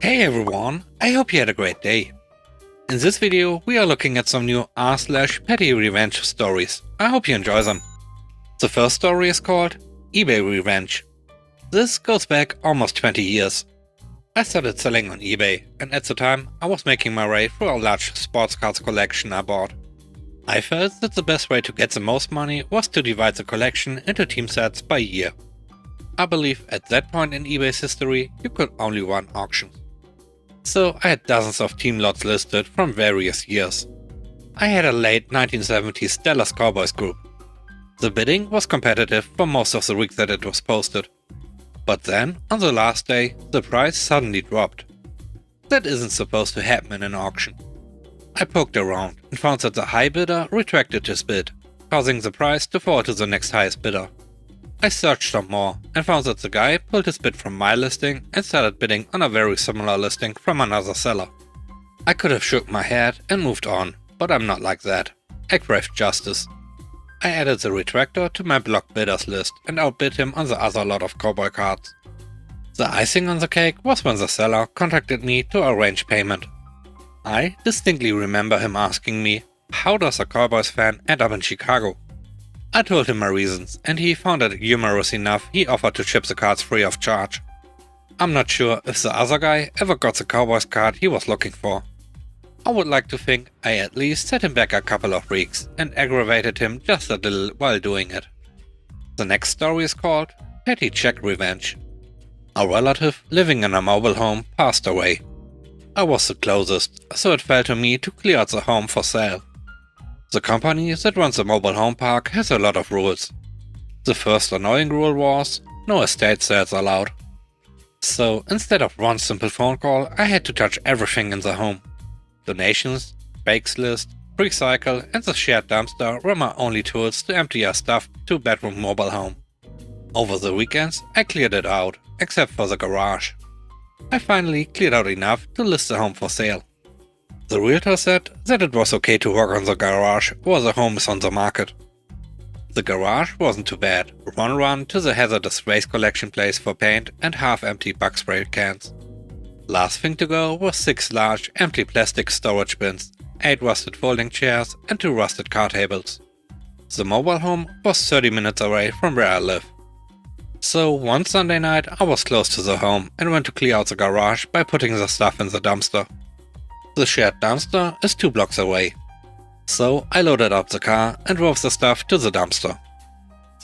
Hey everyone, I hope you had a great day. In this video we are looking at some new r/petty revenge stories. I hope you enjoy them. The first story is called eBay Revenge. This goes back almost 20 years. I started selling on eBay, and at the time I was making my way through a large sports cards collection I bought. I felt that the best way to get the most money was to divide the collection into team sets by year. I believe at that point in eBay's history you could only run auctions. So I had dozens of team lots listed from various years. I had a late 1970s Dallas Cowboys group. The bidding was competitive for most of the week that it was posted. But then, on the last day, the price suddenly dropped. That isn't supposed to happen in an auction. I poked around and found that the high bidder retracted his bid, causing the price to fall to the next highest bidder. I searched some more and found that the guy pulled his bid from my listing and started bidding on a very similar listing from another seller. I could have shook my head and moved on, but I'm not like that. I craved justice. I added the retractor to my blocked bidders list and outbid him on the other lot of cowboy cards. The icing on the cake was when the seller contacted me to arrange payment. I distinctly remember him asking me, how does a Cowboys fan end up in Chicago? I told him my reasons, and he found it humorous enough he offered to ship the cards free of charge. I'm not sure if the other guy ever got the Cowboys card he was looking for. I would like to think I at least set him back a couple of weeks and aggravated him just a little while doing it. The next story is called Petty Check Revenge. A relative living in a mobile home passed away. I was the closest, so it fell to me to clear out the home for sale. The company that runs the mobile home park has a lot of rules. The first annoying rule was no estate sales allowed. So instead of one simple phone call, I had to touch everything in the home. Donations, bakes list, recycle and the shared dumpster were my only tools to empty a stuffed 2-bedroom mobile home. Over the weekends I cleared it out, except for the garage. I finally cleared out enough to list the home for sale. The realtor said that it was okay to work on the garage while the home is on the market. The garage wasn't too bad, one run to the hazardous waste collection place for paint and half-empty bug spray cans. Last thing to go was 6 large empty plastic storage bins, 8 rusted folding chairs and 2 rusted car tables. The mobile home was 30 minutes away from where I live. So one Sunday night I was close to the home and went to clear out the garage by putting the stuff in the dumpster. The shared dumpster is 2 blocks away. So I loaded up the car and drove the stuff to the dumpster.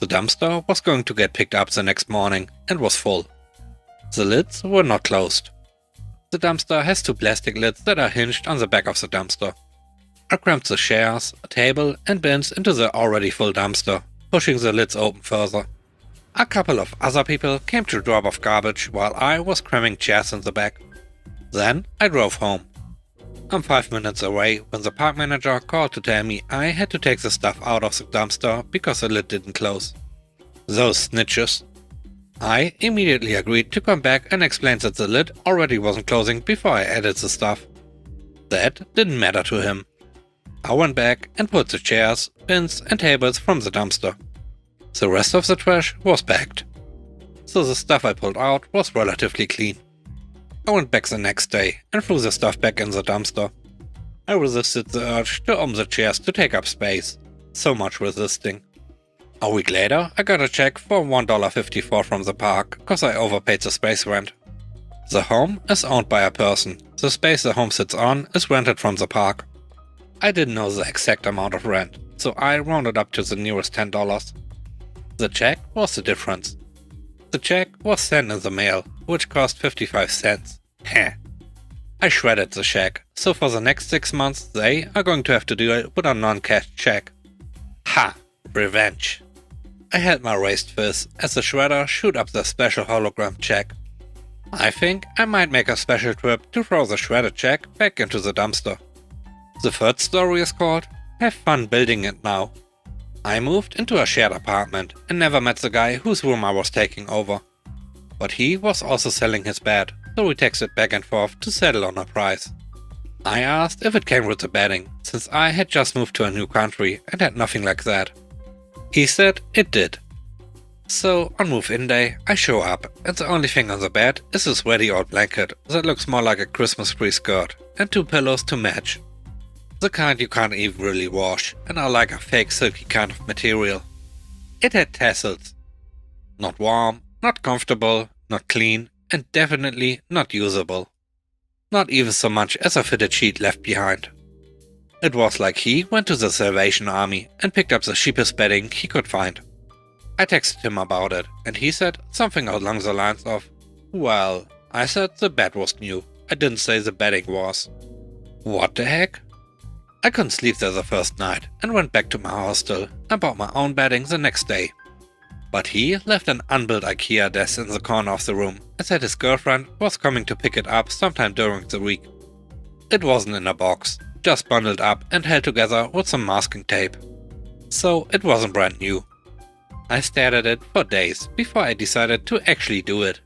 The dumpster was going to get picked up the next morning and was full. The lids were not closed. The dumpster has 2 plastic lids that are hinged on the back of the dumpster. I crammed the chairs, a table and bins into the already full dumpster, pushing the lids open further. A couple of other people came to drop off garbage while I was cramming chairs in the back. Then I drove home. I'm 5 minutes away when the park manager called to tell me I had to take the stuff out of the dumpster because the lid didn't close. Those snitches. I immediately agreed to come back and explain that the lid already wasn't closing before I added the stuff. That didn't matter to him. I went back and pulled the chairs, bins and tables from the dumpster. The rest of the trash was packed. So the stuff I pulled out was relatively clean. I went back the next day and threw the stuff back in the dumpster. I resisted the urge to own the chairs to take up space. So much resisting. A week later I got a check for $1.54 from the park cause I overpaid the space rent. The home is owned by a person. The space the home sits on is rented from the park. I didn't know the exact amount of rent, so I rounded up to the nearest $10. The check was the difference. The check was sent in the mail, which cost 55 cents. Heh. I shredded the check, so for the next 6 months they are going to have to do it with a non-cash check. Ha! Revenge. I held my raised fist as the shredder shoot up the special hologram check. I think I might make a special trip to throw the shredded check back into the dumpster. The third story is called Have Fun Building It Now. I moved into a shared apartment and never met the guy whose room I was taking over. But he was also selling his bed, so we texted back and forth to settle on a price. I asked if it came with the bedding, since I had just moved to a new country and had nothing like that. He said it did. So on move-in day, I show up, and the only thing on the bed is a sweaty old blanket that looks more like a Christmas tree skirt, and 2 pillows to match. The kind you can't even really wash, and are like a fake silky kind of material. It had tassels. Not warm, not comfortable, not clean, and definitely not usable. Not even so much as a fitted sheet left behind. It was like he went to the Salvation Army and picked up the cheapest bedding he could find. I texted him about it, and he said something along the lines of, "Well, I said the bed was new, I didn't say the bedding was." What the heck? I couldn't sleep there the first night and went back to my hostel and bought my own bedding the next day. But he left an unbuilt Ikea desk in the corner of the room and said his girlfriend was coming to pick it up sometime during the week. It wasn't in a box, just bundled up and held together with some masking tape. So it wasn't brand new. I stared at it for days before I decided to actually do it.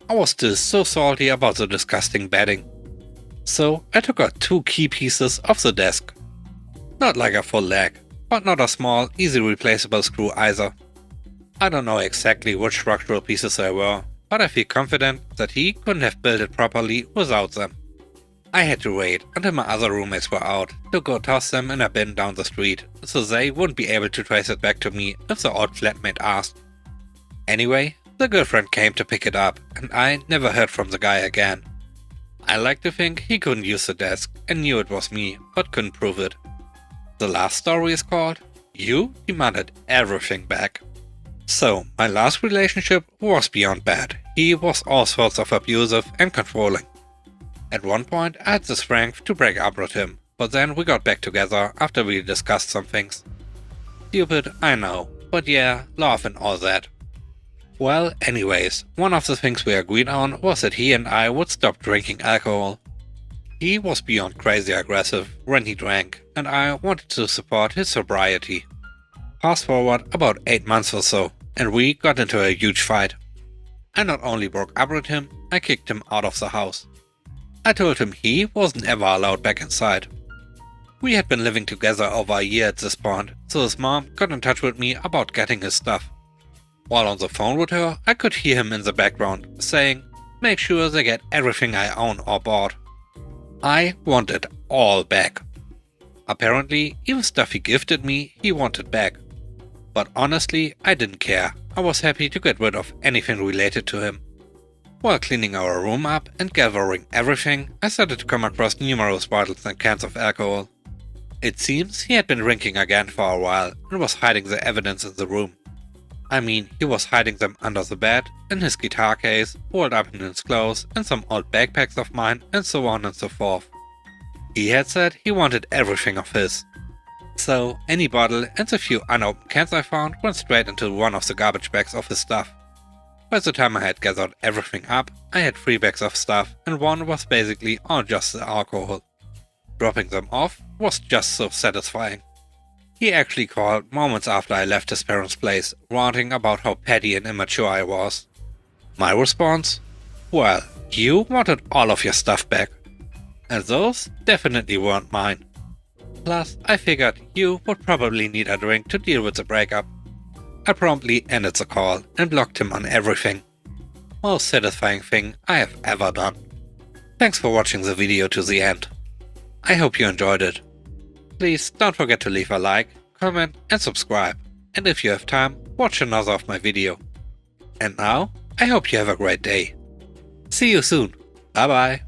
I was still so salty about the disgusting bedding. So I took out 2 key pieces off the desk. Not like a full leg, but not a small, easy replaceable screw either. I don't know exactly which structural pieces they were, but I feel confident that he couldn't have built it properly without them. I had to wait until my other roommates were out to go toss them in a bin down the street, so they wouldn't be able to trace it back to me if the old flatmate asked. Anyway, the girlfriend came to pick it up, and I never heard from the guy again. I like to think he couldn't use the desk and knew it was me, but couldn't prove it. The last story is called "You Demanded Everything Back." So, my last relationship was beyond bad. He was all sorts of abusive and controlling. At one point I had the strength to break up with him, but then we got back together after we discussed some things. Stupid, I know, but yeah, love and all that. Well, anyways, one of the things we agreed on was that he and I would stop drinking alcohol. He was beyond crazy aggressive when he drank, and I wanted to support his sobriety. Fast forward about 8 months or so, and we got into a huge fight. I not only broke up with him, I kicked him out of the house. I told him he wasn't ever allowed back inside. We had been living together over a year at this point, so his mom got in touch with me about getting his stuff. While on the phone with her, I could hear him in the background, saying, "Make sure they get everything I own or bought." I want it all back. Apparently, even stuff he gifted me, he wanted back. But honestly, I didn't care. I was happy to get rid of anything related to him. While cleaning our room up and gathering everything, I started to come across numerous bottles and cans of alcohol. It seems he had been drinking again for a while and was hiding the evidence in the room. I mean, he was hiding them under the bed, in his guitar case, rolled up in his clothes, in some old backpacks of mine, and so on and so forth. He had said he wanted everything of his. So, any bottle and the few unopened cans I found went straight into one of the garbage bags of his stuff. By the time I had gathered everything up, I had 3 bags of stuff, and one was basically all just the alcohol. Dropping them off was just so satisfying. He actually called moments after I left his parents' place, ranting about how petty and immature I was. My response? Well, you wanted all of your stuff back. And those definitely weren't mine. Plus, I figured you would probably need a drink to deal with the breakup. I promptly ended the call and blocked him on everything. Most satisfying thing I have ever done. Thanks for watching the video to the end. I hope you enjoyed it. Please don't forget to leave a like, comment and subscribe. And if you have time, watch another of my video. And now, I hope you have a great day. See you soon. Bye bye.